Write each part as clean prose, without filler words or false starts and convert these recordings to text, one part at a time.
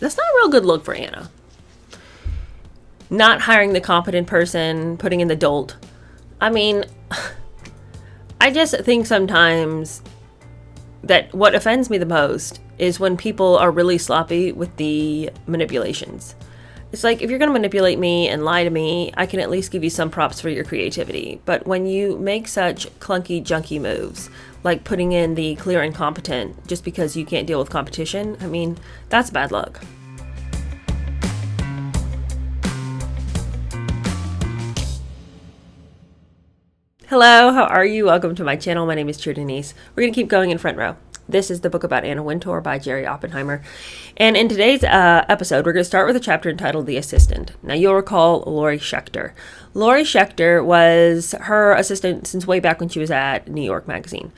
That's not a real good look for Anna. Not hiring the competent person, putting in the dolt. I mean, I just think sometimes that what offends me the most is when people are really sloppy with the manipulations. It's like, if you're going to manipulate me and lie to me, I can at least give you some props for your creativity. But when you make such clunky, junky moves, like putting in the clear incompetent just because you can't deal with competition, I mean, that's bad luck. Hello, how are you? Welcome to my channel. My name is True Denise. We're going to keep going in front row. This is the book about Anna Wintour by Jerry Oppenheimer. And in today's episode, we're going to start with a chapter entitled The Assistant. Now, you'll recall Lori Schechter. Lori Schechter was her assistant since way back when she was at New York Magazine.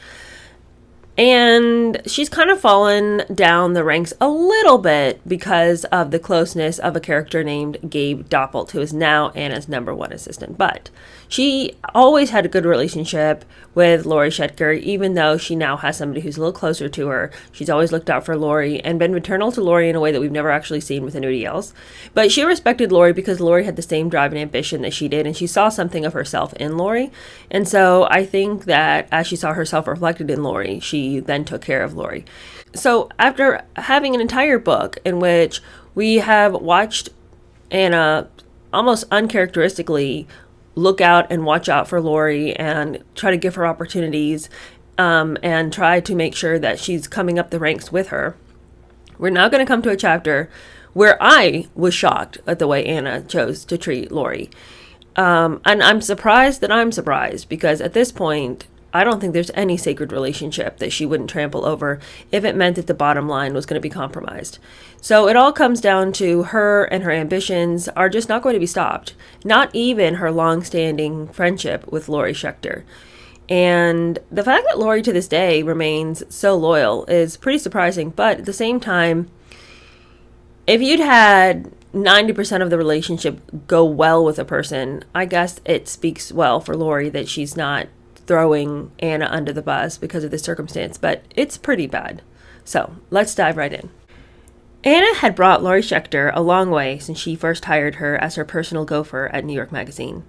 And she's kind of fallen down the ranks a little bit because of the closeness of a character named Gabe Doppelt, who is now Anna's #1 assistant. But she always had a good relationship with Lori Schechter, even though she now has somebody who's a little closer to her. She's always looked out for Lori and been maternal to Lori in a way that we've never actually seen with anybody else. But she respected Lori because Lori had the same drive and ambition that she did, and she saw something of herself in Lori. And so I think that as she saw herself reflected in Lori, she then took care of Lori. So after having an entire book in which we have watched Anna almost uncharacteristically look out and watch out for Lori and try to give her opportunities and try to make sure that she's coming up the ranks with her, we're now going to come to a chapter where I was shocked at the way Anna chose to treat Lori. And I'm surprised that I'm surprised, because at this point, I don't think there's any sacred relationship that she wouldn't trample over if it meant that the bottom line was going to be compromised. So it all comes down to her, and her ambitions are just not going to be stopped. Not even her long-standing friendship with Lori Schechter. And the fact that Lori to this day remains so loyal is pretty surprising. But at the same time, if you'd had 90% of the relationship go well with a person, I guess it speaks well for Lori that she's not throwing Anna under the bus because of this circumstance, but it's pretty bad. So let's dive right in. Anna had brought Lori Schechter a long way since she first hired her as her personal gopher at New York Magazine.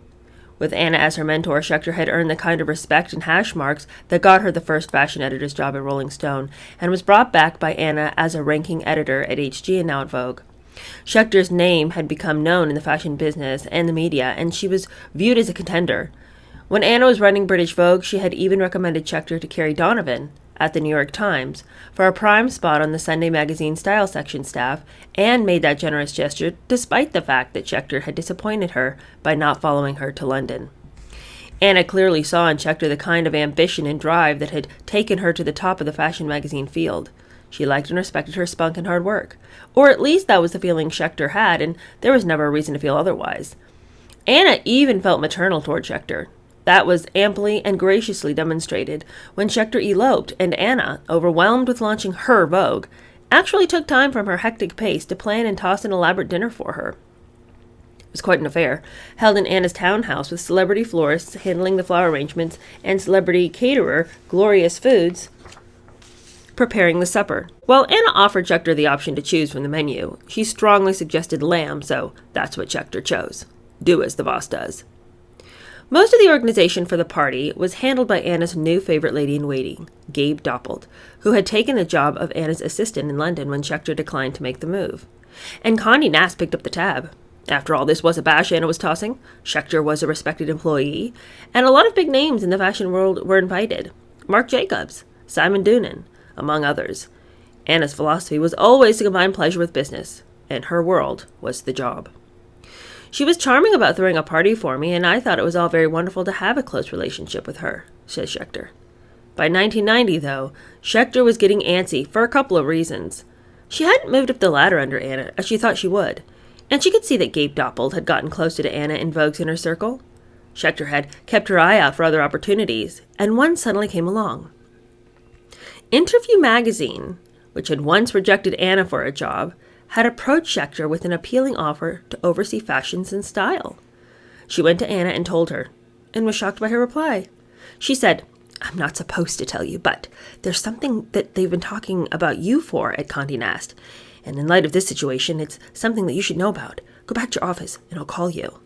With Anna as her mentor, Schechter had earned the kind of respect and hash marks that got her the first fashion editor's job at Rolling Stone, and was brought back by Anna as a ranking editor at HG and now at Vogue. Schechter's name had become known in the fashion business and the media, and she was viewed as a contender. When Anna was running British Vogue, she had even recommended Schechter to Carrie Donovan at the New York Times for a prime spot on the Sunday magazine style section staff, and made that generous gesture despite the fact that Schechter had disappointed her by not following her to London. Anna clearly saw in Schechter the kind of ambition and drive that had taken her to the top of the fashion magazine field. She liked and respected her spunk and hard work. Or at least that was the feeling Schechter had, and there was never a reason to feel otherwise. Anna even felt maternal toward Schechter. That was amply and graciously demonstrated when Schechter eloped, and Anna, overwhelmed with launching her Vogue, actually took time from her hectic pace to plan and toss an elaborate dinner for her. It was quite an affair, held in Anna's townhouse with celebrity florists handling the flower arrangements and celebrity caterer Glorious Foods preparing the supper. While Anna offered Schechter the option to choose from the menu, she strongly suggested lamb, so that's what Schechter chose. Do as the boss does. Most of the organization for the party was handled by Anna's new favorite lady-in-waiting, Gabe Doppelt, who had taken the job of Anna's assistant in London when Schechter declined to make the move. And Condé Nast picked up the tab. After all, this was a bash Anna was tossing. Schechter was a respected employee, and a lot of big names in the fashion world were invited. Marc Jacobs, Simon Doonan, among others. Anna's philosophy was always to combine pleasure with business, and her world was the job. She was charming about throwing a party for me, and I thought it was all very wonderful to have a close relationship with her, says Schechter. By 1990, though, Schechter was getting antsy for a couple of reasons. She hadn't moved up the ladder under Anna, as she thought she would, and she could see that Gabe Doppelt had gotten closer to Anna in Vogue's inner circle. Schechter had kept her eye out for other opportunities, and one suddenly came along. Interview magazine, which had once rejected Anna for a job, had approached Schechter with an appealing offer to oversee fashions and style. She went to Anna and told her, and was shocked by her reply. She said, "I'm not supposed to tell you, but there's something that they've been talking about you for at Condé Nast, And in light of this situation, it's something that you should know about. Go back to your office, and I'll call you.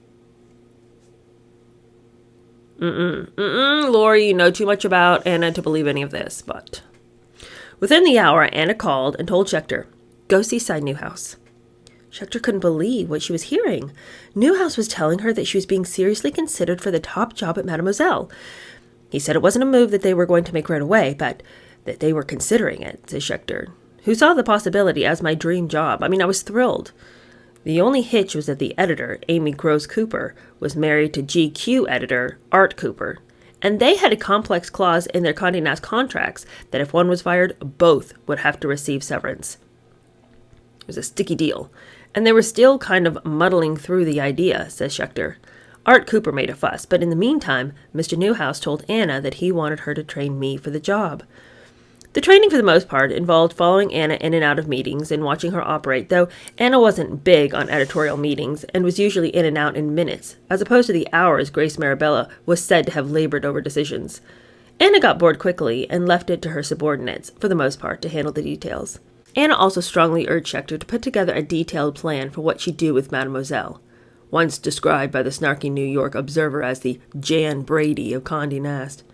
Lori, you know too much about Anna to believe any of this, but... Within the hour, Anna called and told Schechter, go see Cy Newhouse. Schechter couldn't believe what she was hearing. Newhouse was telling her that she was being seriously considered for the top job at Mademoiselle. He said it wasn't a move that they were going to make right away, but that they were considering it, said Schechter, who saw the possibility as my dream job. I mean, I was thrilled. The only hitch was that the editor, Amy Gross Cooper, was married to GQ editor Art Cooper, and they had a complex clause in their Condé Nast contracts that if one was fired, both would have to receive severance. It was a sticky deal, and they were still kind of muddling through the idea, says Schechter. Art Cooper made a fuss, but in the meantime, Mr. Newhouse told Anna that he wanted her to train me for the job. The training, for the most part, involved following Anna in and out of meetings and watching her operate, though Anna wasn't big on editorial meetings and was usually in and out in minutes, as opposed to the hours Grace Marabella was said to have labored over decisions. Anna got bored quickly and left it to her subordinates, for the most part, to handle the details. Anna also strongly urged Schechter to put together a detailed plan for what she'd do with Mademoiselle, once described by the snarky New York Observer as the Jan Brady of Condé Nast,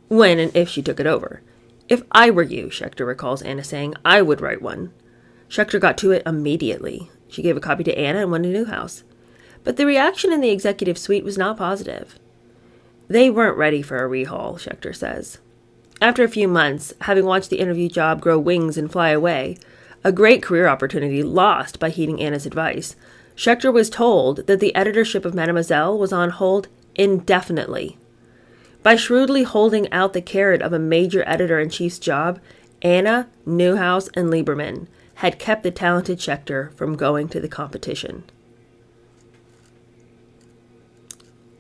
when and if she took it over. If I were you, Schechter recalls Anna saying, I would write one. Schechter got to it immediately. She gave a copy to Anna and one to Newhouse. But the reaction in the executive suite was not positive. They weren't ready for a rehaul, Schechter says. After a few months, having watched the interview job grow wings and fly away, a great career opportunity lost by heeding Anna's advice, Schechter was told that the editorship of Mademoiselle was on hold indefinitely. By shrewdly holding out the carrot of a major editor-in-chief's job, Anna, Newhouse, and Lieberman had kept the talented Schechter from going to the competition.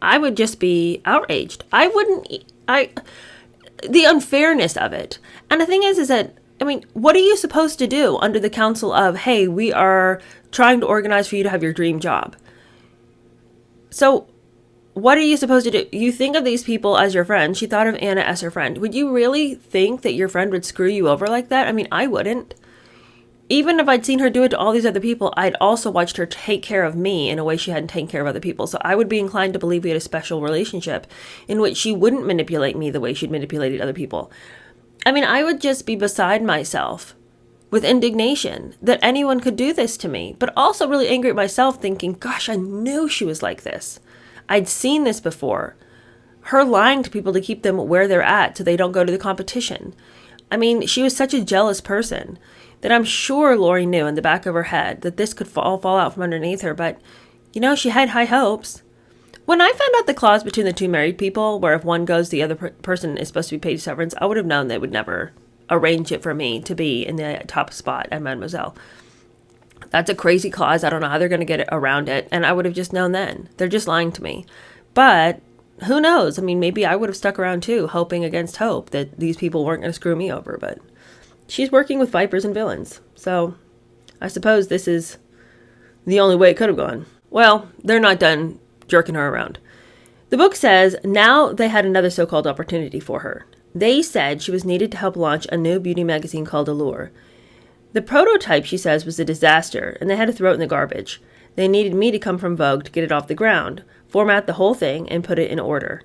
I would just be outraged. The unfairness of it. And the thing is that, what are you supposed to do under the counsel of, hey, we are trying to organize for you to have your dream job? So, what are you supposed to do? You think of these people as your friend. She thought of Anna as her friend. Would you really think that your friend would screw you over like that? I wouldn't. Even if I'd seen her do it to all these other people, I'd also watched her take care of me in a way she hadn't taken care of other people. So I would be inclined to believe we had a special relationship in which she wouldn't manipulate me the way she'd manipulated other people. I would just be beside myself with indignation that anyone could do this to me, but also really angry at myself thinking, gosh, I knew she was like this. I'd seen this before. Her lying to people to keep them where they're at so they don't go to the competition. She was such a jealous person that I'm sure Lori knew in the back of her head that this could fall out from underneath her, but, she had high hopes. When I found out the clause between the two married people, where if one goes, the other person is supposed to be paid severance, I would have known they would never arrange it for me to be in the top spot at Mademoiselle. That's a crazy clause. I don't know how they're going to get around it. And I would have just known then. They're just lying to me. But who knows? Maybe I would have stuck around too, hoping against hope that these people weren't going to screw me over. But she's working with vipers and villains. So I suppose this is the only way it could have gone. Well, they're not done jerking her around. The book says now they had another so-called opportunity for her. They said she was needed to help launch a new beauty magazine called Allure. The prototype, she says, was a disaster, and they had to throw it in the garbage. They needed me to come from Vogue to get it off the ground, format the whole thing, and put it in order.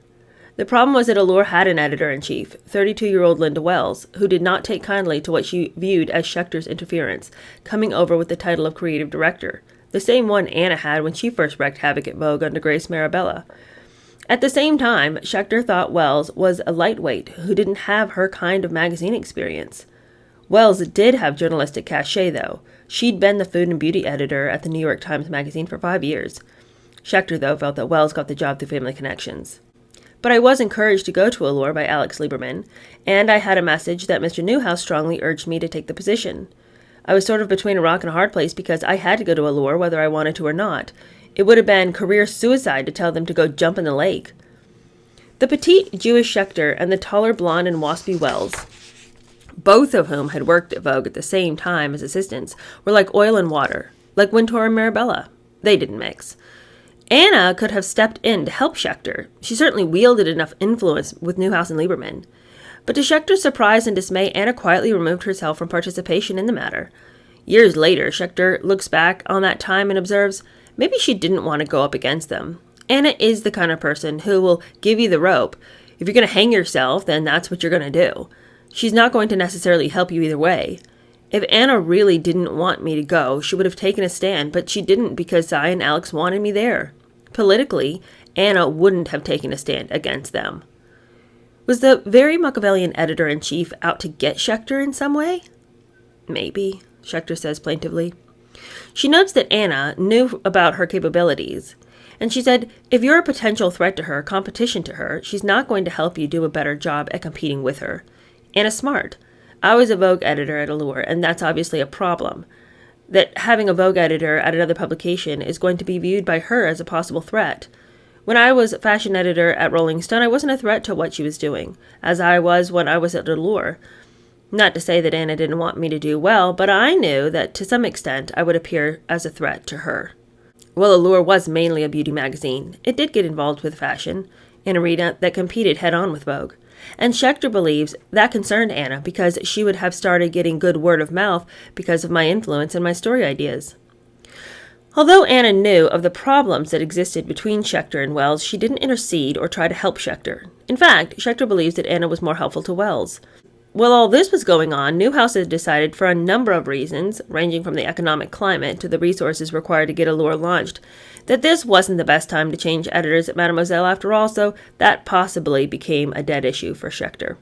The problem was that Allure had an editor-in-chief, 32-year-old Linda Wells, who did not take kindly to what she viewed as Schechter's interference, coming over with the title of creative director, the same one Anna had when she first wreaked havoc at Vogue under Grace Marabella. At the same time, Schechter thought Wells was a lightweight who didn't have her kind of magazine experience. Wells did have journalistic cachet, though. She'd been the food and beauty editor at the New York Times Magazine for 5 years. Schechter, though, felt that Wells got the job through family connections. But I was encouraged to go to Allure by Alex Lieberman, and I had a message that Mr. Newhouse strongly urged me to take the position. I was sort of between a rock and a hard place because I had to go to Allure whether I wanted to or not. It would have been career suicide to tell them to go jump in the lake. The petite Jewish Schechter and the taller blonde and waspy Wells, both of whom had worked at Vogue at the same time as assistants, were like oil and water, like Wintour and Marabella. They didn't mix. Anna could have stepped in to help Schechter. She certainly wielded enough influence with Newhouse and Lieberman. But to Schechter's surprise and dismay, Anna quietly removed herself from participation in the matter. Years later, Schechter looks back on that time and observes, maybe she didn't want to go up against them. Anna is the kind of person who will give you the rope. If you're going to hang yourself, then that's what you're going to do. She's not going to necessarily help you either way. If Anna really didn't want me to go, she would have taken a stand, but she didn't because Cy and Alex wanted me there. Politically, Anna wouldn't have taken a stand against them. Was the very Machiavellian editor-in-chief out to get Schechter in some way? Maybe, Schechter says plaintively. She notes that Anna knew about her capabilities, and she said, if you're a potential threat to her, competition to her, she's not going to help you do a better job at competing with her. Anna's smart. I was a Vogue editor at Allure, and that's obviously a problem. That having a Vogue editor at another publication is going to be viewed by her as a possible threat. When I was fashion editor at Rolling Stone, I wasn't a threat to what she was doing, as I was when I was at Allure. Not to say that Anna didn't want me to do well, but I knew that to some extent I would appear as a threat to her. Well, Allure was mainly a beauty magazine. It did get involved with fashion, an arena that competed head-on with Vogue. And Schechter believes that concerned Anna because she would have started getting good word of mouth because of my influence and my story ideas. Although Anna knew of the problems that existed between Schechter and Wells, she didn't intercede or try to help Schechter. In fact, Schechter believes that Anna was more helpful to Wells. While all this was going on, Newhouse had decided for a number of reasons, ranging from the economic climate to the resources required to get Allure launched, that this wasn't the best time to change editors at Mademoiselle after all, so that possibly became a dead issue for Schechter.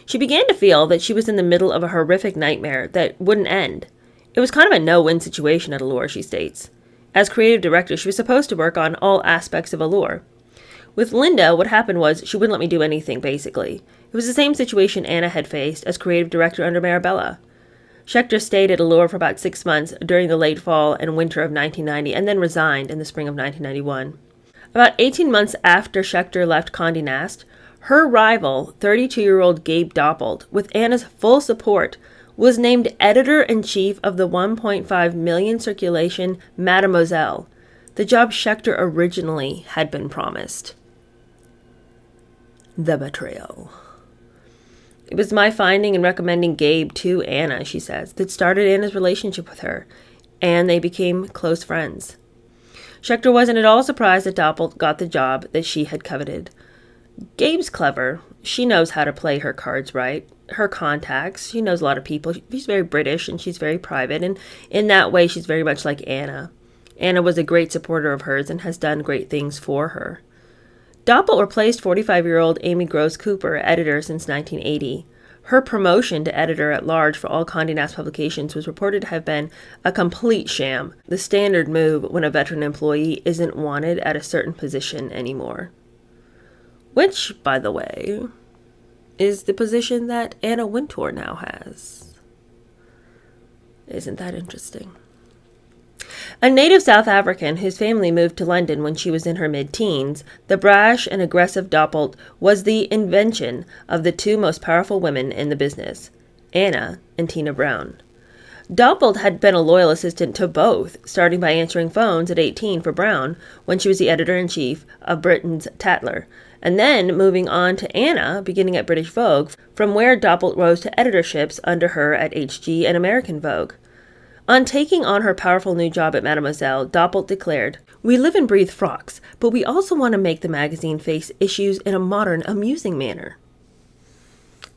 She began to feel that she was in the middle of a horrific nightmare that wouldn't end. It was kind of a no-win situation at Allure, she states. As creative director, she was supposed to work on all aspects of Allure. With Linda, what happened was she wouldn't let me do anything, basically. It was the same situation Anna had faced as creative director under Marabella. Schechter stayed at Allure for about 6 months during the late fall and winter of 1990 and then resigned in the spring of 1991. About 18 months after Schechter left Condé Nast, her rival, 32-year-old Gabe Doppold, with Anna's full support, was named editor-in-chief of the 1.5 million circulation Mademoiselle, the job Schechter originally had been promised. The betrayal. It was my finding and recommending Gabe to Anna, she says, that started Anna's relationship with her, and they became close friends. Schechter wasn't at all surprised that Doppold got the job that she had coveted. Gabe's clever. She knows how to play her cards right. Her contacts, she knows a lot of people. She's very British and she's very private, and in that way she's very much like Anna. Anna was a great supporter of hers and has done great things for her. Doppold replaced 45-year-old Amy Gross Cooper, editor since 1980. Her promotion to editor-at-large for all Condé Nast publications was reported to have been a complete sham, the standard move when a veteran employee isn't wanted at a certain position anymore. Which, by the way, is the position that Anna Wintour now has. Isn't that interesting? A native South African whose family moved to London when she was in her mid-teens, the brash and aggressive Doppold was the invention of the two most powerful women in the business, Anna and Tina Brown. Doppold had been a loyal assistant to both, starting by answering phones at 18 for Brown when she was the editor-in-chief of Britain's Tatler, and then moving on to Anna, beginning at British Vogue, from where Doppold rose to editorships under her at HG and American Vogue. On taking on her powerful new job at Mademoiselle, Doppold declared, "We live and breathe frocks, but we also want to make the magazine face issues in a modern, amusing manner."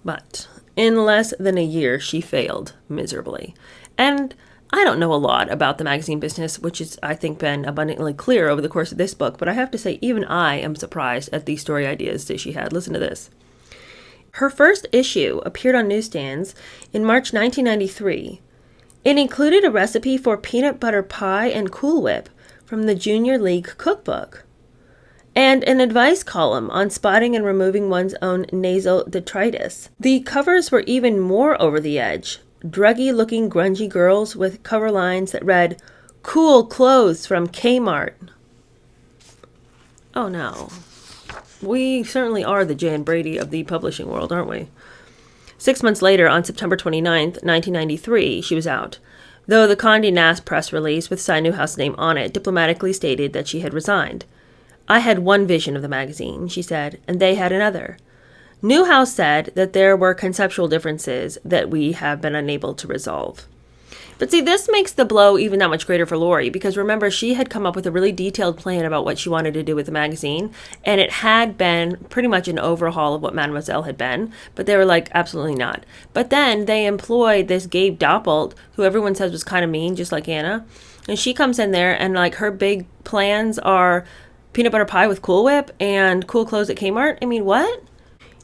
But in less than a year, she failed miserably. And I don't know a lot about the magazine business, which has, I think, been abundantly clear over the course of this book, but I have to say, even I am surprised at the story ideas that she had. Listen to this. Her first issue appeared on newsstands in March 1993. It included a recipe for peanut butter pie and Cool Whip from the Junior League cookbook, and an advice column on spotting and removing one's own nasal detritus. The covers were even more over the edge, druggy-looking grungy girls with cover lines that read, "Cool clothes from Kmart." Oh no. We certainly are the Jan Brady of the publishing world, aren't we? 6 months later, on September 29th, 1993, she was out, though the Condé Nast press release with Cy Newhouse's name on it diplomatically stated that she had resigned. "I had one vision of the magazine," she said, "and they had another." Newhouse said that there were conceptual differences that we have been unable to resolve. But see, this makes the blow even that much greater for Lori, because remember, she had come up with a really detailed plan about what she wanted to do with the magazine, and it had been pretty much an overhaul of what Mademoiselle had been, but they were like, absolutely not. But then they employed this Gabe Doppold, who everyone says was kind of mean, just like Anna, and she comes in there, and like her big plans are peanut butter pie with Cool Whip and cool clothes at Kmart. I mean, what?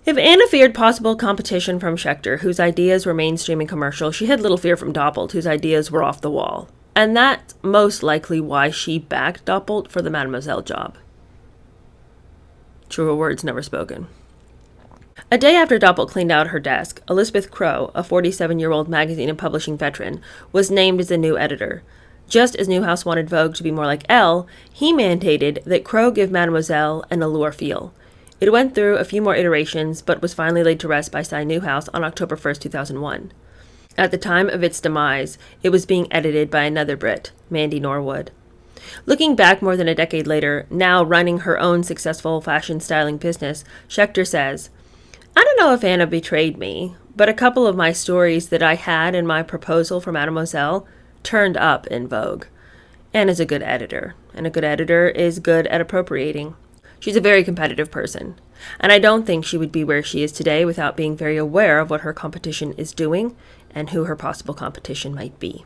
If Anna feared possible competition from Schechter, whose ideas were mainstream and commercial, she had little fear from Doppold, whose ideas were off the wall. And that's most likely why she backed Doppold for the Mademoiselle job. Truer words never spoken. A day after Doppold cleaned out her desk, Elizabeth Crowe, a 47-year-old magazine and publishing veteran, was named as the new editor. Just as Newhouse wanted Vogue to be more like Elle, he mandated that Crowe give Mademoiselle an allure feel. It went through a few more iterations, but was finally laid to rest by Cy Newhouse on October 1st, 2001. At the time of its demise, it was being edited by another Brit, Mandy Norwood. Looking back more than a decade later, now running her own successful fashion styling business, Schechter says, "I don't know if Anna betrayed me, but a couple of my stories that I had in my proposal for Mademoiselle turned up in Vogue. Anna's a good editor, and a good editor is good at appropriating. She's a very competitive person, and I don't think she would be where she is today without being very aware of what her competition is doing and who her possible competition might be."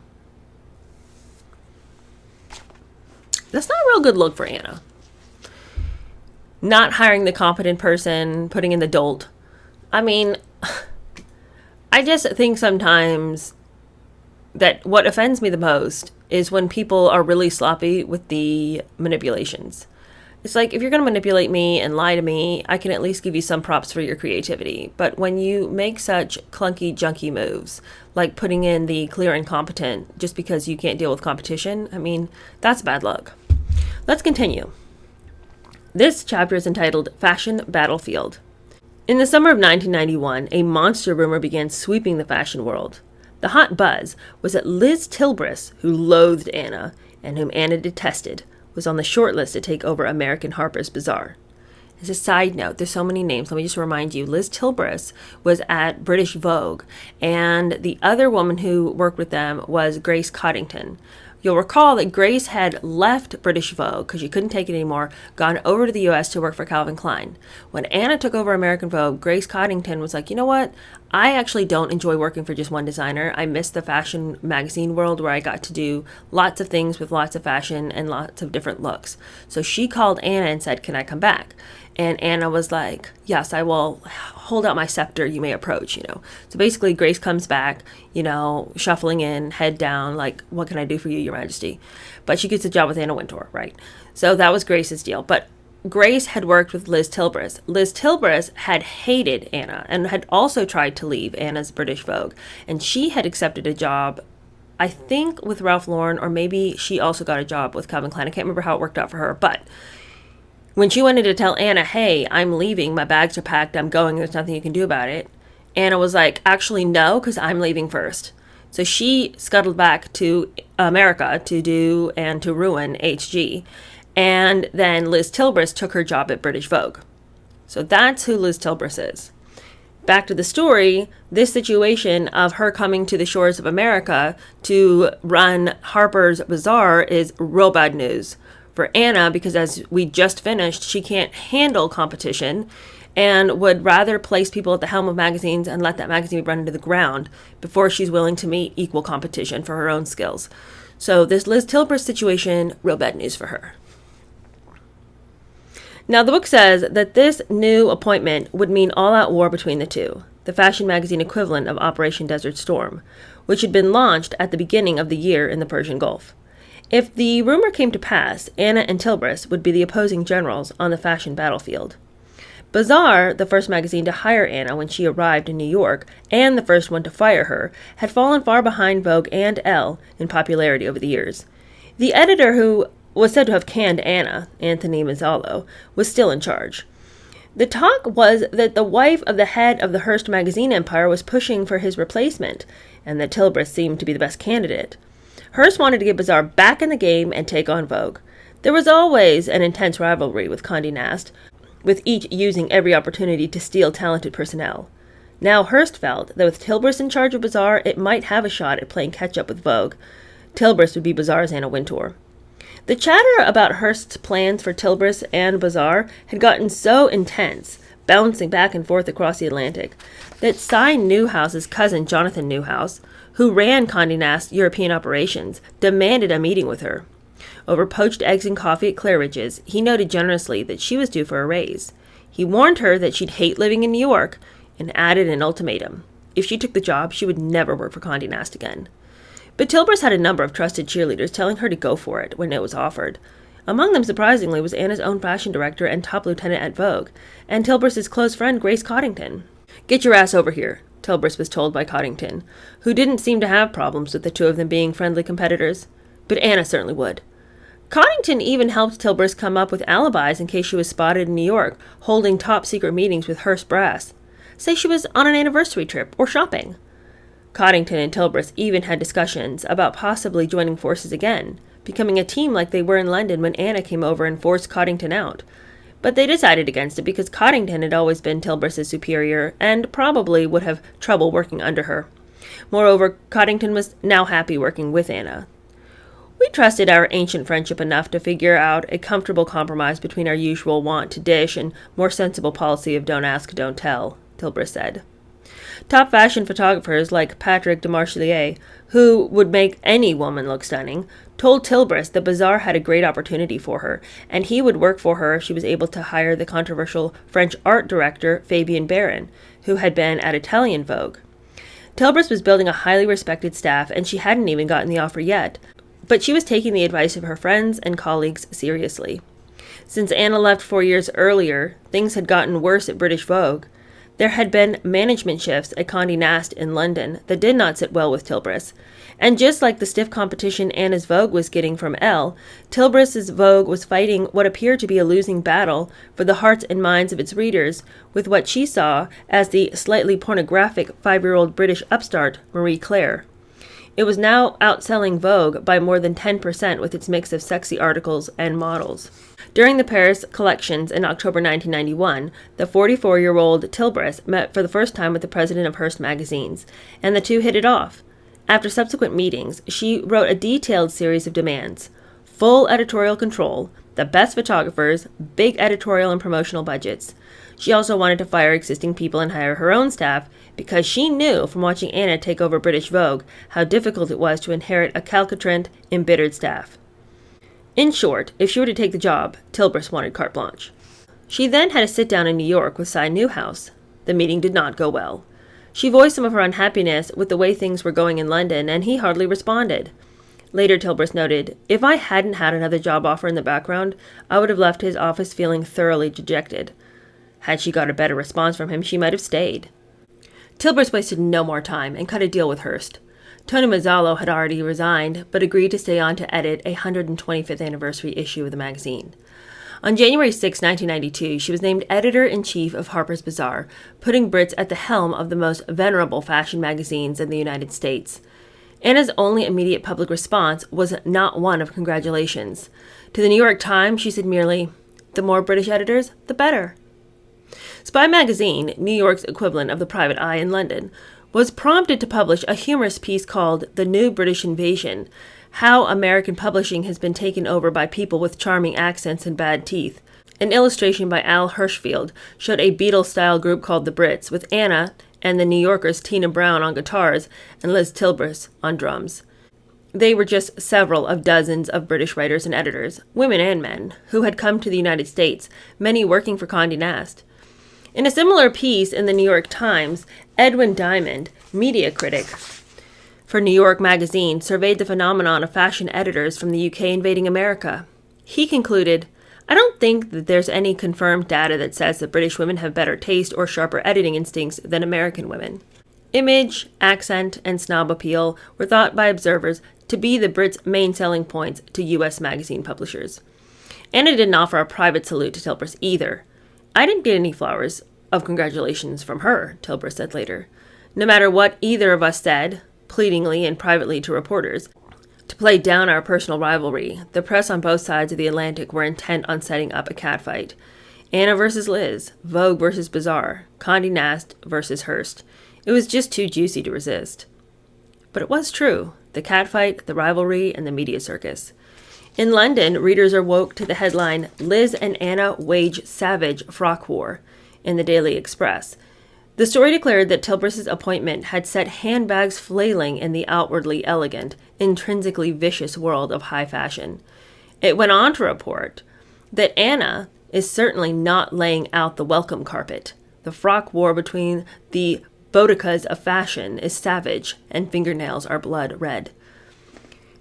That's not a real good look for Anna. Not hiring the competent person, putting in the dolt. I mean, I just think sometimes that what offends me the most is when people are really sloppy with the manipulations. It's like, if you're going to manipulate me and lie to me, I can at least give you some props for your creativity. But when you make such clunky, junky moves, like putting in the clear incompetent just because you can't deal with competition, I mean, that's bad luck. Let's continue. This chapter is entitled Fashion Battlefield. In the summer of 1991, a monster rumor began sweeping the fashion world. The hot buzz was that Liz Tilbris, who loathed Anna and whom Anna detested, was on the short list to take over American Harper's Bazaar. As a side note, there's so many names. Let me just remind you, Liz Tilbris was at British Vogue, and the other woman who worked with them was Grace Coddington. You'll recall that Grace had left British Vogue because she couldn't take it anymore, gone over to the U.S. to work for Calvin Klein. When Anna took over American Vogue, Grace Coddington was like, you know what? I actually don't enjoy working for just one designer. I miss the fashion magazine world where I got to do lots of things with lots of fashion and lots of different looks. So she called Anna and said, can I come back? And Anna was like, yes, I will hold out my scepter. You may approach, So basically, Grace comes back, shuffling in, head down, like, what can I do for you, Your Majesty? But she gets a job with Anna Wintour, right? So that was Grace's deal. But Grace had worked with Liz Tilbris. Liz Tilbris had hated Anna and had also tried to leave Anna's British Vogue. And she had accepted a job, I think, with Ralph Lauren, or maybe she also got a job with Calvin Klein. I can't remember how it worked out for her, but when she wanted to tell Anna, hey, I'm leaving, my bags are packed, I'm going, there's nothing you can do about it, Anna was like, actually, no, because I'm leaving first. So she scuttled back to America to do and to ruin HG. And then Liz Tilbris took her job at British Vogue. So that's who Liz Tilbris is. Back to the story, this situation of her coming to the shores of America to run Harper's Bazaar is real bad news for Anna, because as we just finished, she can't handle competition and would rather place people at the helm of magazines and let that magazine be run into the ground before she's willing to meet equal competition for her own skills. So this Liz Tilbris situation, real bad news for her. Now, the book says that this new appointment would mean all-out war between the two, the fashion magazine equivalent of Operation Desert Storm, which had been launched at the beginning of the year in the Persian Gulf. If the rumor came to pass, Anna and Tilbris would be the opposing generals on the fashion battlefield. Bazaar, the first magazine to hire Anna when she arrived in New York, and the first one to fire her, had fallen far behind Vogue and Elle in popularity over the years. The editor who was said to have canned Anna, Anthony Mazzallo, was still in charge. The talk was that the wife of the head of the Hearst magazine empire was pushing for his replacement, and that Tilbris seemed to be the best candidate. Hearst wanted to get Bazaar back in the game and take on Vogue. There was always an intense rivalry with Condé Nast, with each using every opportunity to steal talented personnel. Now Hearst felt that with Tilbury in charge of Bazaar, it might have a shot at playing catch-up with Vogue. Tilbury would be Bazaar's Anna Wintour. The chatter about Hearst's plans for Tilbury and Bazaar had gotten so intense, bouncing back and forth across the Atlantic, that Cy Newhouse's cousin Jonathan Newhouse, who ran Condé Nast's European operations, demanded a meeting with her. Over poached eggs and coffee at Claridge's, he noted generously that she was due for a raise. He warned her that she'd hate living in New York, and added an ultimatum. If she took the job, she would never work for Condé Nast again. But Tilbury had a number of trusted cheerleaders telling her to go for it when it was offered. Among them, surprisingly, was Anna's own fashion director and top lieutenant at Vogue, and Tilbury's close friend Grace Coddington. "Get your ass over here," Tilbury was told by Coddington, who didn't seem to have problems with the two of them being friendly competitors. But Anna certainly would. Coddington even helped Tilbury come up with alibis in case she was spotted in New York, holding top-secret meetings with Hearst brass. Say she was on an anniversary trip or shopping. Coddington and Tilbury even had discussions about possibly joining forces again, becoming a team like they were in London when Anna came over and forced Coddington out. But they decided against it because Coddington had always been Tilbury's superior and probably would have trouble working under her. Moreover, Coddington was now happy working with Anna. "We trusted our ancient friendship enough to figure out a comfortable compromise between our usual want to dish and more sensible policy of don't ask, don't tell," Tilbury said. Top fashion photographers like Patrick de Marchelier, who would make any woman look stunning, told Tilbury that Bazaar had a great opportunity for her, and he would work for her if she was able to hire the controversial French art director Fabien Baron, who had been at Italian Vogue. Tilbury was building a highly respected staff, and she hadn't even gotten the offer yet, but she was taking the advice of her friends and colleagues seriously. Since Anna left 4 years earlier, things had gotten worse at British Vogue. There had been management shifts at Condé Nast in London that did not sit well with Tilbury. And just like the stiff competition Anna's Vogue was getting from Elle, Tilbury's Vogue was fighting what appeared to be a losing battle for the hearts and minds of its readers with what she saw as the slightly pornographic 5-year-old British upstart Marie Claire. It was now outselling Vogue by more than 10% with its mix of sexy articles and models. During the Paris collections in October 1991, the 44-year-old Tilbury met for the first time with the president of Hearst magazines, and the two hit it off. After subsequent meetings, she wrote a detailed series of demands: full editorial control, the best photographers, big editorial and promotional budgets. She also wanted to fire existing people and hire her own staff because she knew from watching Anna take over British Vogue how difficult it was to inherit a calcitrant, embittered staff. In short, if she were to take the job, Tilbury wanted carte blanche. She then had a sit-down in New York with Cy Newhouse. The meeting did not go well. She voiced some of her unhappiness with the way things were going in London, and he hardly responded. Later, Tilbury noted, "If I hadn't had another job offer in the background, I would have left his office feeling thoroughly dejected. Had she got a better response from him, she might have stayed." Tilbury wasted no more time and cut a deal with Hearst. Tony Mazzallo had already resigned, but agreed to stay on to edit a 125th anniversary issue of the magazine. On January 6, 1992, she was named editor-in-chief of Harper's Bazaar, putting Brits at the helm of the most venerable fashion magazines in the United States. Anna's only immediate public response was not one of congratulations. To the New York Times, she said merely, "The more British editors, the better." Spy magazine, New York's equivalent of the Private Eye in London, was prompted to publish a humorous piece called The New British Invasion, How American Publishing Has Been Taken Over by People with Charming Accents and Bad Teeth. An illustration by Al Hirschfield showed a Beatles-style group called the Brits, with Anna and the New Yorkers Tina Brown on guitars and Liz Tilbury on drums. They were just several of dozens of British writers and editors, women and men, who had come to the United States, many working for Condé Nast. In a similar piece in the New York Times, Edwin Diamond, media critic for New York Magazine, surveyed the phenomenon of fashion editors from the UK invading America. He concluded, "I don't think that there's any confirmed data that says that British women have better taste or sharper editing instincts than American women." Image, accent, and snob appeal were thought by observers to be the Brits' main selling points to U.S. magazine publishers. Anna didn't offer a private salute to Tilbury either. "I didn't get any flowers of congratulations from her," Tilbury said later. "No matter what either of us said, pleadingly and privately to reporters, to play down our personal rivalry, the press on both sides of the Atlantic were intent on setting up a catfight. Anna versus Liz, Vogue versus Bazaar, Condé Nast versus Hearst. It was just too juicy to resist. But it was true. The catfight, the rivalry, and the media circus. In London, readers are woke to the headline, Liz and Anna wage savage frock war, in the Daily Express. The story declared that Tilbury's appointment had set handbags flailing in the outwardly elegant, intrinsically vicious world of high fashion. It went on to report that Anna is certainly not laying out the welcome carpet. The frock war between the bodicas of fashion is savage, and fingernails are blood red.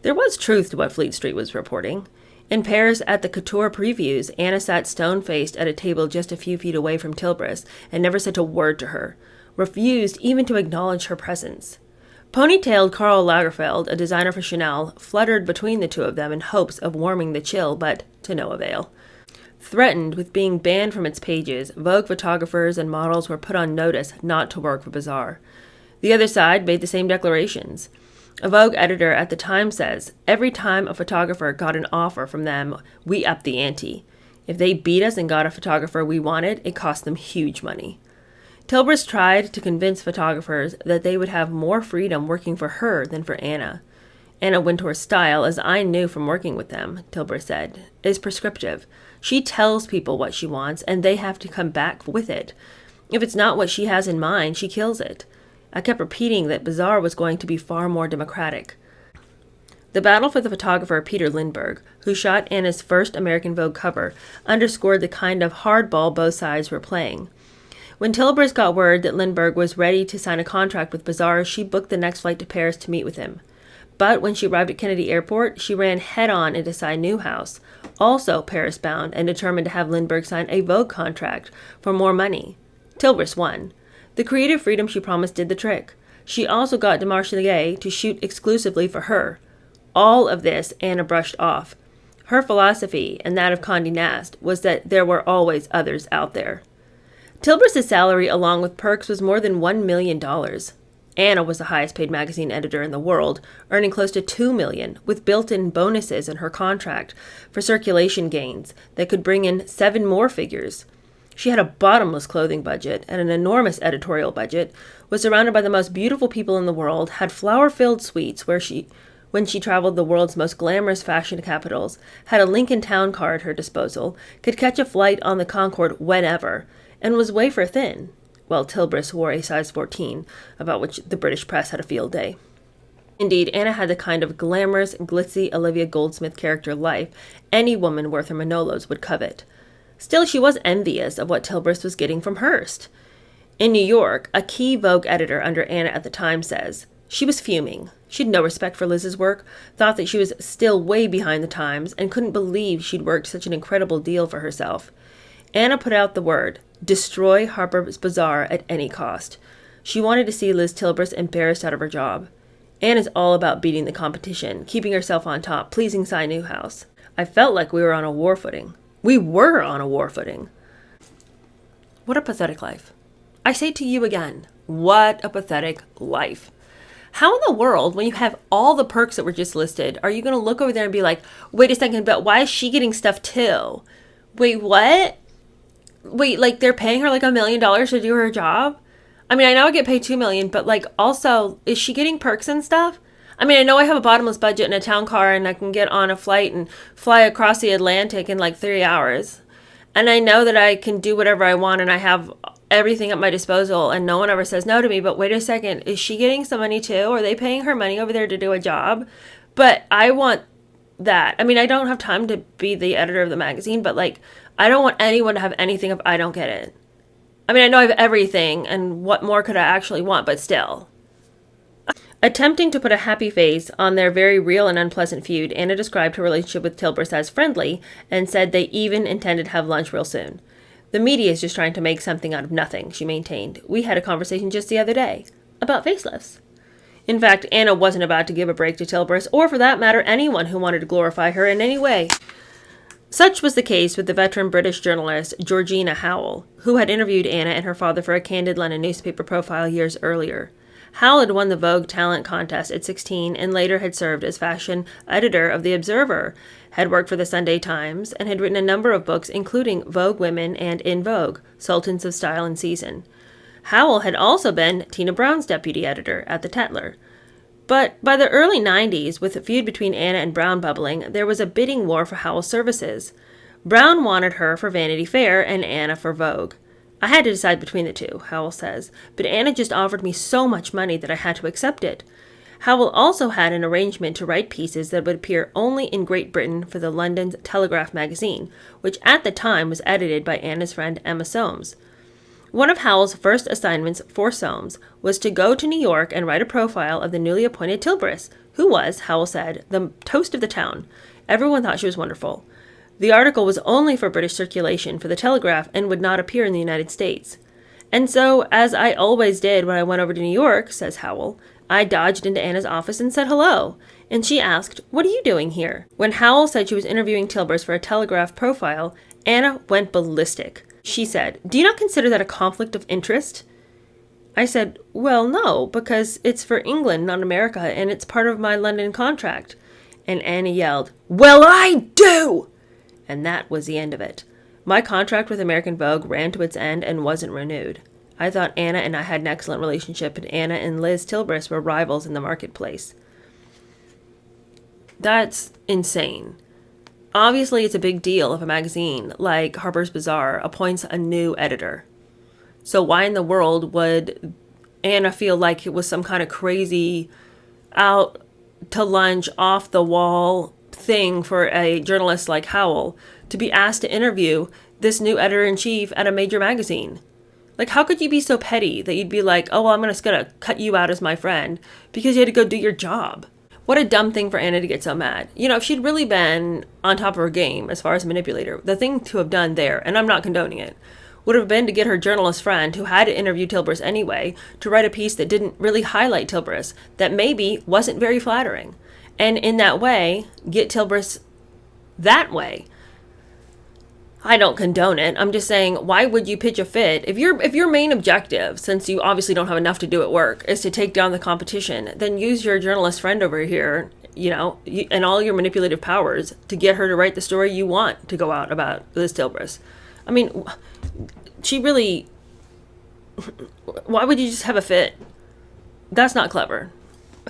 There was truth to what Fleet Street was reporting. In Paris at the couture previews, Anna sat stone-faced at a table just a few feet away from Tilbury and never said a word to her, refused even to acknowledge her presence. Ponytailed Karl Lagerfeld, a designer for Chanel, fluttered between the two of them in hopes of warming the chill, but to no avail. Threatened with being banned from its pages, Vogue photographers and models were put on notice not to work for Bazaar. The other side made the same declarations. A Vogue editor at the time says, every time a photographer got an offer from them, we upped the ante. If they beat us and got a photographer we wanted, it cost them huge money. Tilbury tried to convince photographers that they would have more freedom working for her than for Anna. Anna Wintour's style, as I knew from working with them, Tilbury said, is prescriptive. She tells people what she wants, and they have to come back with it. If it's not what she has in mind, she kills it. I kept repeating that Bazaar was going to be far more democratic. The battle for the photographer Peter Lindbergh, who shot Anna's first American Vogue cover, underscored the kind of hardball both sides were playing. When Tilbury got word that Lindbergh was ready to sign a contract with Bazaar, she booked the next flight to Paris to meet with him. But when she arrived at Kennedy Airport, she ran head-on into Cy Newhouse, also Paris-bound and determined to have Lindbergh sign a Vogue contract for more money. Tilbury won. The creative freedom she promised did the trick. She also got Demarchelier to shoot exclusively for her. All of this Anna brushed off. Her philosophy, and that of Condé Nast, was that there were always others out there. Tilbury's salary, along with perks, was more than $1 million. Anna was the highest-paid magazine editor in the world, earning close to $2 million, with built-in bonuses in her contract for circulation gains that could bring in 7 more figures. She had a bottomless clothing budget and an enormous editorial budget, was surrounded by the most beautiful people in the world, had flower-filled suites when she traveled the world's most glamorous fashion capitals, had a Lincoln Town car at her disposal, could catch a flight on the Concorde whenever, and was wafer thin. Well, Tilbury wore a size 14, about which the British press had a field day. Indeed, Anna had the kind of glamorous, glitzy Olivia Goldsmith character life any woman worth her Manolos would covet. Still, she was envious of what Tilbury was getting from Hearst. In New York, a key Vogue editor under Anna at the time says, she was fuming. She had no respect for Liz's work, thought that she was still way behind the times, and couldn't believe she'd worked such an incredible deal for herself. Anna put out the word, destroy Harper's Bazaar at any cost. She wanted to see Liz Tilbury embarrassed out of her job. Anna's all about beating the competition, keeping herself on top, pleasing Cy Newhouse. I felt like we were on a war footing. We were on a war footing. What a pathetic life. I say to you again, what a pathetic life. How in the world, when you have all the perks that were just listed, are you going to look over there and be like, wait a second, but why is she getting stuff too? Wait, what? Wait, like they're paying her like $1 million to do her job? I mean, I know I get paid $2 million, but like also, is she getting perks and stuff? I mean, I know I have a bottomless budget and a town car and I can get on a flight and fly across the Atlantic in like 3 hours. And I know that I can do whatever I want and I have everything at my disposal and no one ever says no to me. But wait a second, is she getting some money too? Are they paying her money over there to do a job? But I want that. I mean, I don't have time to be the editor of the magazine, but like, I don't want anyone to have anything if I don't get it. I mean, I know I have everything and what more could I actually want, but still. Attempting to put a happy face on their very real and unpleasant feud, Anna described her relationship with Tilbury as friendly and said they even intended to have lunch real soon. The media is just trying to make something out of nothing, she maintained. We had a conversation just the other day about facelifts. In fact, Anna wasn't about to give a break to Tilbury, or for that matter, anyone who wanted to glorify her in any way. Such was the case with the veteran British journalist Georgina Howell, who had interviewed Anna and her father for a candid London newspaper profile years earlier. Howell had won the Vogue talent contest at 16 and later had served as fashion editor of The Observer, had worked for the Sunday Times, and had written a number of books including Vogue Women and In Vogue, Sultans of Style and Season. Howell had also been Tina Brown's deputy editor at The Tetler. But by the early 90s, with a feud between Anna and Brown bubbling, there was a bidding war for Howell's services. Brown wanted her for Vanity Fair and Anna for Vogue. I had to decide between the two, Howell says, but Anna just offered me so much money that I had to accept it. Howell also had an arrangement to write pieces that would appear only in Great Britain for the London's Telegraph magazine, which at the time was edited by Anna's friend Emma Soames. One of Howell's first assignments for Soames was to go to New York and write a profile of the newly appointed Tilbrys, who was, Howell said, the toast of the town. Everyone thought she was wonderful. The article was only for British circulation for the Telegraph and would not appear in the United States. And so, as I always did when I went over to New York, says Howell, I dodged into Anna's office and said hello. And she asked, "What are you doing here?" When Howell said she was interviewing Tilbrys for a Telegraph profile, Anna went ballistic. She said, "Do you not consider that a conflict of interest?" I said, "Well, no, because it's for England, not America, and it's part of my London contract." And Anna yelled, "Well, I do!" And that was the end of it. My contract with American Vogue ran to its end and wasn't renewed. I thought Anna and I had an excellent relationship, and Anna and Liz Tilbrys were rivals in the marketplace. That's insane. Obviously, it's a big deal if a magazine like Harper's Bazaar appoints a new editor. So why in the world would Anna feel like it was some kind of crazy out to lunch, off the wall thing for a journalist like Howell to be asked to interview this new editor-in-chief at a major magazine? Like, how could you be so petty that you'd be like, oh, well, I'm just going to cut you out as my friend because you had to go do your job? What a dumb thing for Anna to get so mad. You know, if she'd really been on top of her game as far as a manipulator, the thing to have done there, and I'm not condoning it, would have been to get her journalist friend, who had to interview Tilbrys anyway, to write a piece that didn't really highlight Tilbrys, that maybe wasn't very flattering. And in that way, get Tilbrys that way. I don't condone it. I'm just saying, why would you pitch a fit? If your main objective, since you obviously don't have enough to do at work, is to take down the competition, then use your journalist friend over here, and all your manipulative powers to get her to write the story you want to go out about Liz Tilbrys. I mean, she really... Why would you just have a fit? That's not clever.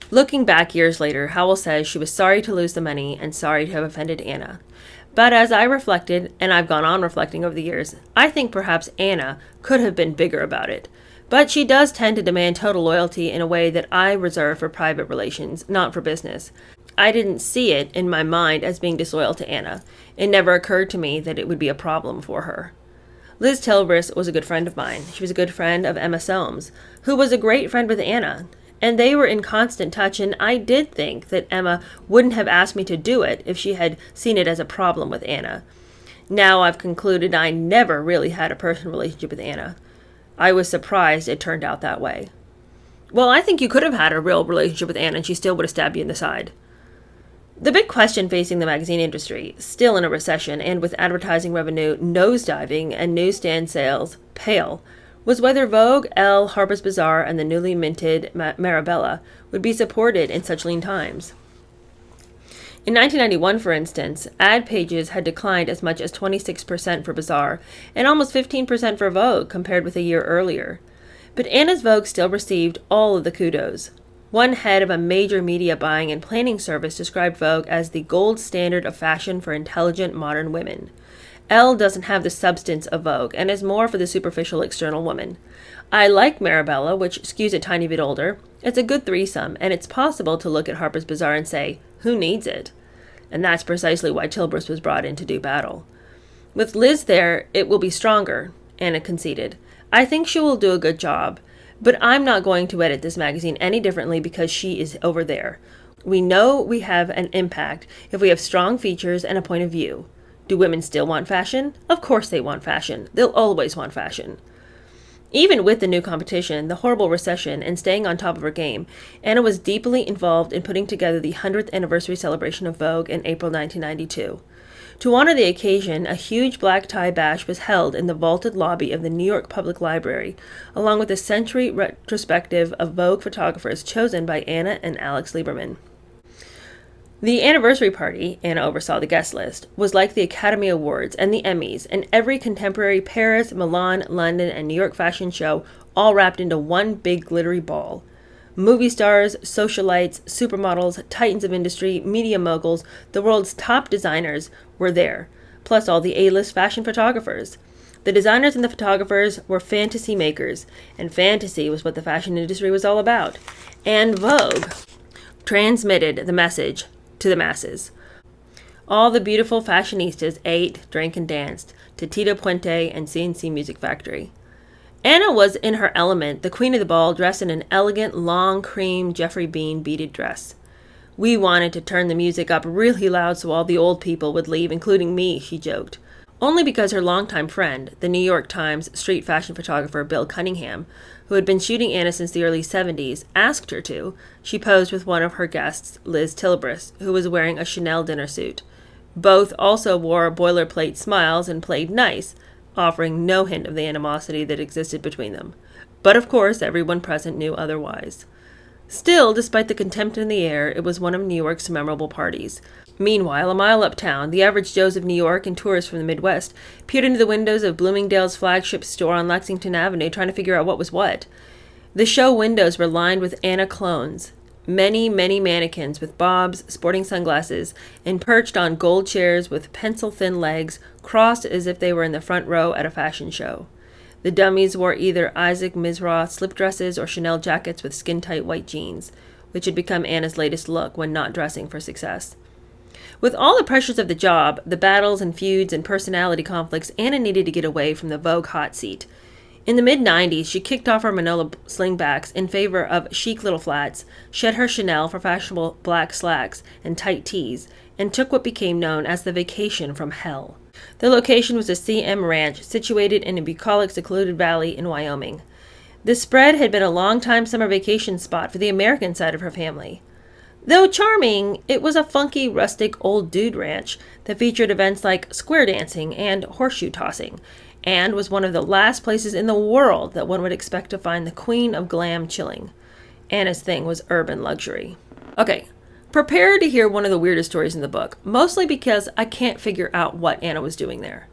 Looking back years later, Howell says she was sorry to lose the money and sorry to have offended Anna. But as I reflected, and I've gone on reflecting over the years, I think perhaps Anna could have been bigger about it. But she does tend to demand total loyalty in a way that I reserve for private relations, not for business. I didn't see it in my mind as being disloyal to Anna. It never occurred to me that it would be a problem for her. Liz Tilbrys was a good friend of mine. She was a good friend of Emma Soames, who was a great friend with Anna. And they were in constant touch, and I did think that Emma wouldn't have asked me to do it if she had seen it as a problem with Anna. Now I've concluded I never really had a personal relationship with Anna. I was surprised it turned out that way. Well, I think you could have had a real relationship with Anna and she still would have stabbed you in the side. The big question facing the magazine industry, still in a recession and with advertising revenue nosediving and newsstand sales pale, was whether Vogue, Elle, Harper's Bazaar, and the newly minted Marabella would be supported in such lean times. In 1991, for instance, ad pages had declined as much as 26% for Bazaar and almost 15% for Vogue compared with a year earlier. But Anna's Vogue still received all of the kudos. One head of a major media buying and planning service described Vogue as the gold standard of fashion for intelligent modern women. Elle doesn't have the substance of Vogue and is more for the superficial external woman. I like Marabella, which skews a tiny bit older. It's a good threesome, and it's possible to look at Harper's Bazaar and say, who needs it? And that's precisely why Tilbrys was brought in to do battle. With Liz there, it will be stronger, Anna conceded. I think she will do a good job, but I'm not going to edit this magazine any differently because she is over there. We know we have an impact if we have strong features and a point of view. Do women still want fashion? Of course they want fashion. They'll always want fashion. Even with the new competition, the horrible recession, and staying on top of her game, Anna was deeply involved in putting together the 100th anniversary celebration of Vogue in April 1992. To honor the occasion, a huge black tie bash was held in the vaulted lobby of the New York Public Library, along with a century retrospective of Vogue photographers chosen by Anna and Alex Lieberman. The anniversary party, Anna oversaw the guest list, was like the Academy Awards and the Emmys and every contemporary Paris, Milan, London, and New York fashion show all wrapped into one big glittery ball. Movie stars, socialites, supermodels, titans of industry, media moguls, the world's top designers were there, plus all the A-list fashion photographers. The designers and the photographers were fantasy makers, and fantasy was what the fashion industry was all about. And Vogue transmitted the message to the masses. All the beautiful fashionistas ate, drank, and danced to Tito Puente and CNC Music Factory. Anna was in her element, the queen of the ball, dressed in an elegant, long cream Geoffrey Bean beaded dress. We wanted to turn the music up really loud so all the old people would leave, including me, she joked. Only because her longtime friend, the New York Times street fashion photographer Bill Cunningham, who had been shooting Anna since the early 70s, asked her to, she posed with one of her guests, Liz Tilbris, who was wearing a Chanel dinner suit. Both also wore boilerplate smiles and played nice, offering no hint of the animosity that existed between them. But of course, everyone present knew otherwise. Still, despite the contempt in the air, it was one of New York's memorable parties. Meanwhile, a mile uptown, the average Joes of New York and tourists from the Midwest peered into the windows of Bloomingdale's flagship store on Lexington Avenue trying to figure out what was what. The show windows were lined with Anna clones. Many, many mannequins with bobs, sporting sunglasses, and perched on gold chairs with pencil-thin legs crossed as if they were in the front row at a fashion show. The dummies wore either Isaac Mizrah slip dresses or Chanel jackets with skin-tight white jeans, which had become Anna's latest look when not dressing for success. With all the pressures of the job, the battles and feuds and personality conflicts, Anna needed to get away from the Vogue hot seat. In the mid-90s, she kicked off her Manila slingbacks in favor of chic little flats, shed her Chanel for fashionable black slacks and tight tees, and took what became known as the vacation from hell. The location was a CM ranch situated in a bucolic secluded valley in Wyoming. The spread had been a long-time summer vacation spot for the American side of her family. Though charming, it was a funky, rustic, old dude ranch that featured events like square dancing and horseshoe tossing, and was one of the last places in the world that one would expect to find the queen of glam chilling. Anna's thing was urban luxury. Okay, prepare to hear one of the weirdest stories in the book, mostly because I can't figure out what Anna was doing there.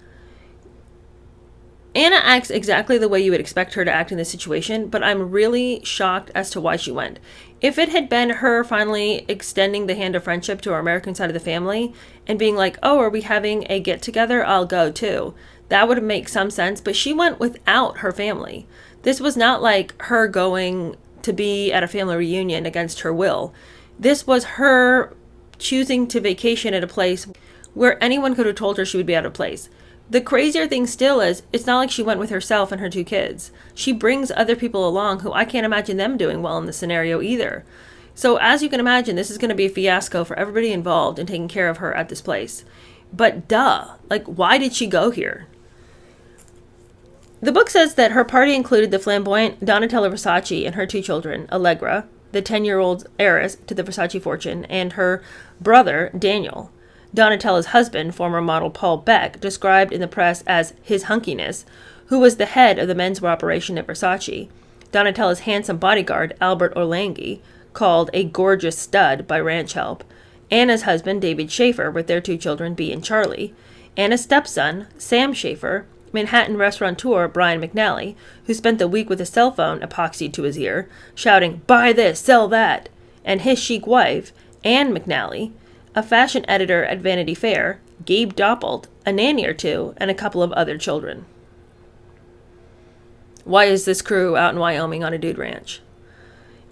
Anna acts exactly the way you would expect her to act in this situation, but I'm really shocked as to why she went. If it had been her finally extending the hand of friendship to our American side of the family and being like, oh, are we having a get-together? I'll go too. That would make some sense, but she went without her family. This was not like her going to be at a family reunion against her will. This was her choosing to vacation at a place where anyone could have told her she would be out of place. The crazier thing still is, it's not like she went with herself and her 2 kids. She brings other people along who I can't imagine them doing well in this scenario either. So as you can imagine, this is going to be a fiasco for everybody involved in taking care of her at this place. But why did she go here? The book says that her party included the flamboyant Donatella Versace and her 2 children, Allegra, the 10-year-old heiress to the Versace fortune, and her brother, Daniel. Donatella's husband, former model Paul Beck, described in the press as his hunkiness, who was the head of the menswear operation at Versace. Donatella's handsome bodyguard, Albert Orlanghi, called a gorgeous stud by ranch help. Anna's husband, David Schaefer, with their 2 children, Bea and Charlie. Anna's stepson, Sam Schaefer, Manhattan restaurateur Brian McNally, who spent the week with a cell phone epoxied to his ear, shouting, "Buy this, sell that," and his chic wife, Anne McNally, a fashion editor at Vanity Fair, Gabe Doppelt, a nanny or 2, and a couple of other children. Why is this crew out in Wyoming on a dude ranch?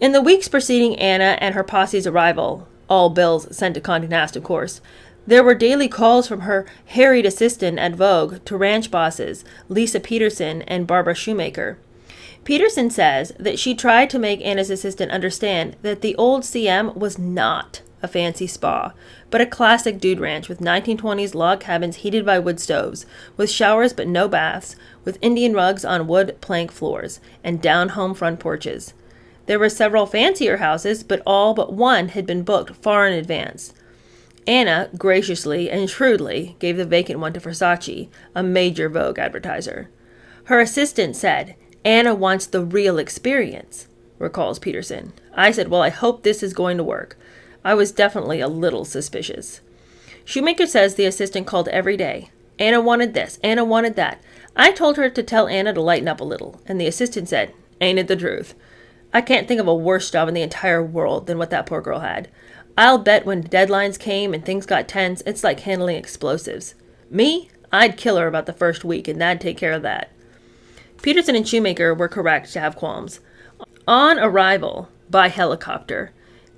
In the weeks preceding Anna and her posse's arrival, all bills sent to Condé Nast, of course, there were daily calls from her harried assistant at Vogue to ranch bosses Lisa Peterson and Barbara Shoemaker. Peterson says that she tried to make Anna's assistant understand that the old CM was not a fancy spa, but a classic dude ranch with 1920s log cabins heated by wood stoves, with showers but no baths, with Indian rugs on wood plank floors, and down-home front porches. There were several fancier houses, but all but one had been booked far in advance. Anna graciously and shrewdly gave the vacant one to Versace, a major Vogue advertiser. Her assistant said, "Anna wants the real experience," recalls Peterson. I said, "Well, I hope this is going to work." I was definitely a little suspicious. Shoemaker says the assistant called every day. Anna wanted this, Anna wanted that. I told her to tell Anna to lighten up a little, and the assistant said, "Ain't it the truth? I can't think of a worse job in the entire world than what that poor girl had. I'll bet when deadlines came and things got tense, it's like handling explosives. Me? I'd kill her about the first week, and that'd take care of that." Peterson and Shoemaker were correct to have qualms. On arrival, by helicopter,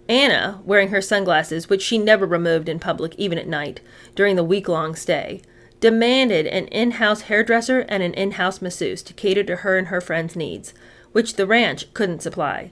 Anna, wearing her sunglasses, which she never removed in public even at night, during the week-long stay, demanded an in-house hairdresser and an in-house masseuse to cater to her and her friends' needs, which the ranch couldn't supply.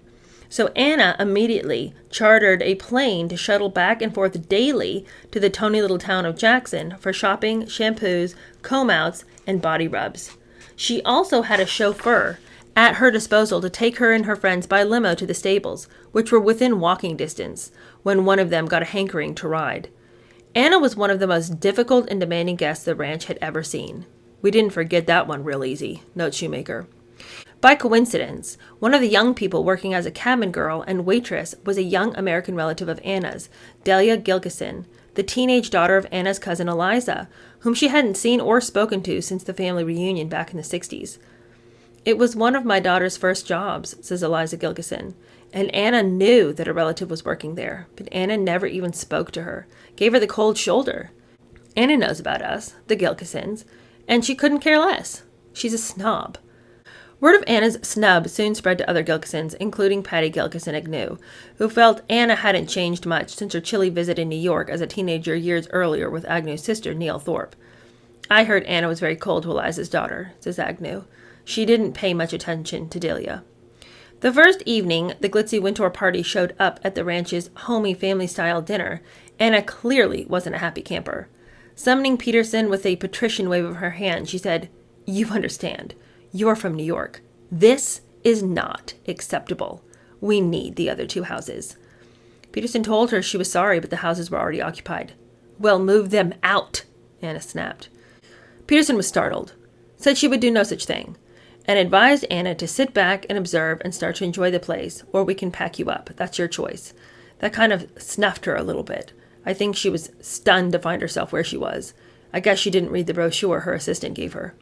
So Anna immediately chartered a plane to shuttle back and forth daily to the tony little town of Jackson for shopping, shampoos, comb-outs, and body rubs. She also had a chauffeur at her disposal to take her and her friends by limo to the stables, which were within walking distance, when one of them got a hankering to ride. Anna was one of the most difficult and demanding guests the ranch had ever seen. "We didn't forget that one real easy," notes Shoemaker. By coincidence, one of the young people working as a cabin girl and waitress was a young American relative of Anna's, Delia Gilkison, the teenage daughter of Anna's cousin Eliza, whom she hadn't seen or spoken to since the family reunion back in the 60s. "It was one of my daughter's first jobs," says Eliza Gilkison, "and Anna knew that a relative was working there, but Anna never even spoke to her, gave her the cold shoulder. Anna knows about us, the Gilkisons, and she couldn't care less. She's a snob." Word of Anna's snub soon spread to other Gilkisons, including Patty Gilkison Agnew, who felt Anna hadn't changed much since her chilly visit in New York as a teenager years earlier with Agnew's sister, Neil Thorpe. "I heard Anna was very cold to Eliza's daughter," says Agnew. "She didn't pay much attention to Delia." The first evening the glitzy Wintour party showed up at the ranch's homey family-style dinner, Anna clearly wasn't a happy camper. Summoning Peterson with a patrician wave of her hand, she said, "You understand. You're from New York. This is not acceptable. We need the other two houses." Peterson told her she was sorry, but the houses were already occupied. "Well, move them out," Anna snapped. Peterson was startled, said she would do no such thing, and advised Anna to sit back and observe and start to enjoy the place, or we can pack you up. That's your choice. That kind of snuffed her a little bit. I think she was stunned to find herself where she was. I guess she didn't read the brochure her assistant gave her.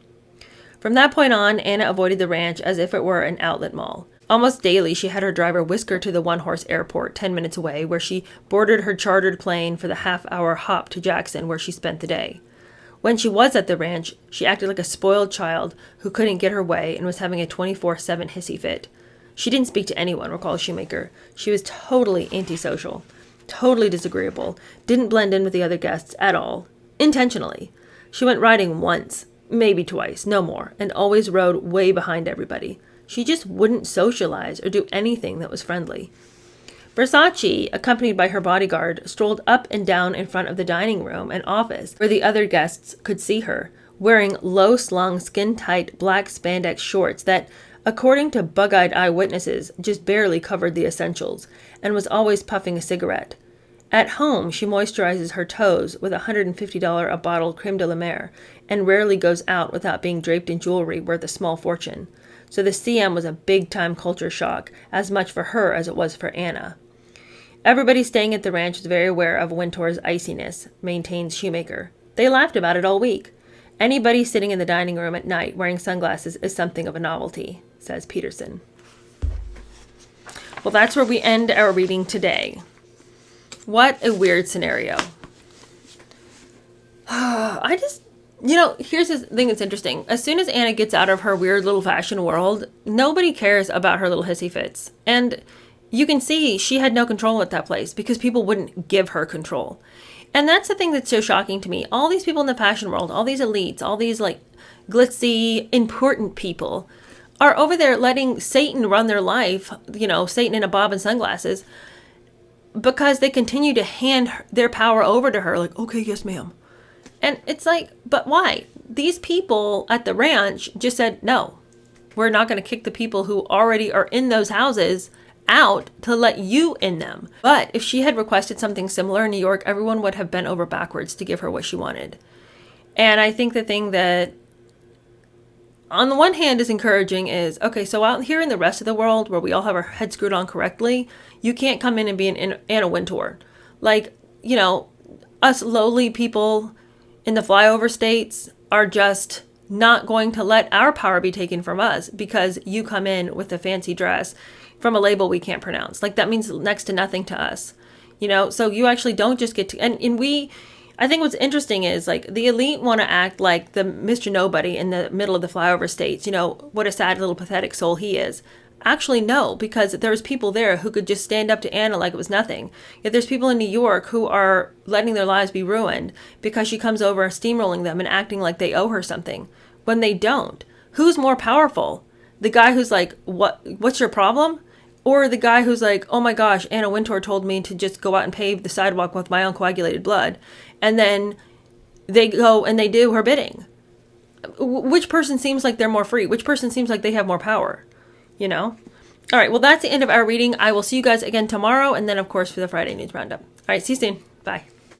From that point on, Anna avoided the ranch as if it were an outlet mall. Almost daily, she had her driver whisk her to the one-horse airport 10 minutes away, where she boarded her chartered plane for the half-hour hop to Jackson, where she spent the day. When she was at the ranch, she acted like a spoiled child who couldn't get her way and was having a 24/7 hissy fit. She didn't speak to anyone, recalls Shoemaker. She was totally antisocial, totally disagreeable, didn't blend in with the other guests at all, intentionally. She went riding once, maybe twice, no more, and always rode way behind everybody. She just wouldn't socialize or do anything that was friendly. Versace, accompanied by her bodyguard, strolled up and down in front of the dining room and office where the other guests could see her, wearing low-slung, skin-tight black spandex shorts that, according to bug-eyed eyewitnesses, just barely covered the essentials, and was always puffing a cigarette. At home, she moisturizes her toes with $150 a bottle creme de la mer, and rarely goes out without being draped in jewelry worth a small fortune. So the CM was a big-time culture shock, as much for her as it was for Anna. Everybody staying at the ranch was very aware of Wintour's iciness, maintains Shoemaker. They laughed about it all week. Anybody sitting in the dining room at night wearing sunglasses is something of a novelty, says Peterson. Well, that's where we end our reading today. What a weird scenario. Here's the thing that's interesting. As soon as Anna gets out of her weird little fashion world, nobody cares about her little hissy fits. And you can see she had no control at that place because people wouldn't give her control. And that's the thing that's so shocking to me. All these people in the fashion world, all these elites, all these glitzy, important people are over there letting Satan run their life, Satan in a bob and sunglasses. because they continue to hand their power over to her, like, okay, yes, ma'am. And it's like, but why? These people at the ranch just said, no, we're not going to kick the people who already are in those houses out to let you in them. But if she had requested something similar in New York, everyone would have bent over backwards to give her what she wanted. And I think the thing that on the one hand is encouraging is, okay, so out here in the rest of the world where we all have our heads screwed on correctly, you can't come in and be an Anna Wintour. Like, you know, us lowly people in the flyover states are just not going to let our power be taken from us because you come in with a fancy dress from a label we can't pronounce. Like, that means next to nothing to us, you know? So you actually don't just get to, and I think what's interesting is, like, the elite want to act like the Mr. Nobody in the middle of the flyover states, you know, what a sad little pathetic soul he is. Actually, no, because there's people there who could just stand up to Anna like it was nothing. Yet there's people in New York who are letting their lives be ruined because she comes over steamrolling them and acting like they owe her something when they don't. Who's more powerful? The guy who's like, what's your problem? Or the guy who's like, oh my gosh, Anna Wintour told me to just go out and pave the sidewalk with my uncoagulated blood. And then they go and they do her bidding. Which person seems like they're more free? Which person seems like they have more power? You know? All right, well, that's the end of our reading. I will see you guys again tomorrow. And then, of course, for the Friday News Roundup. All right, see you soon. Bye.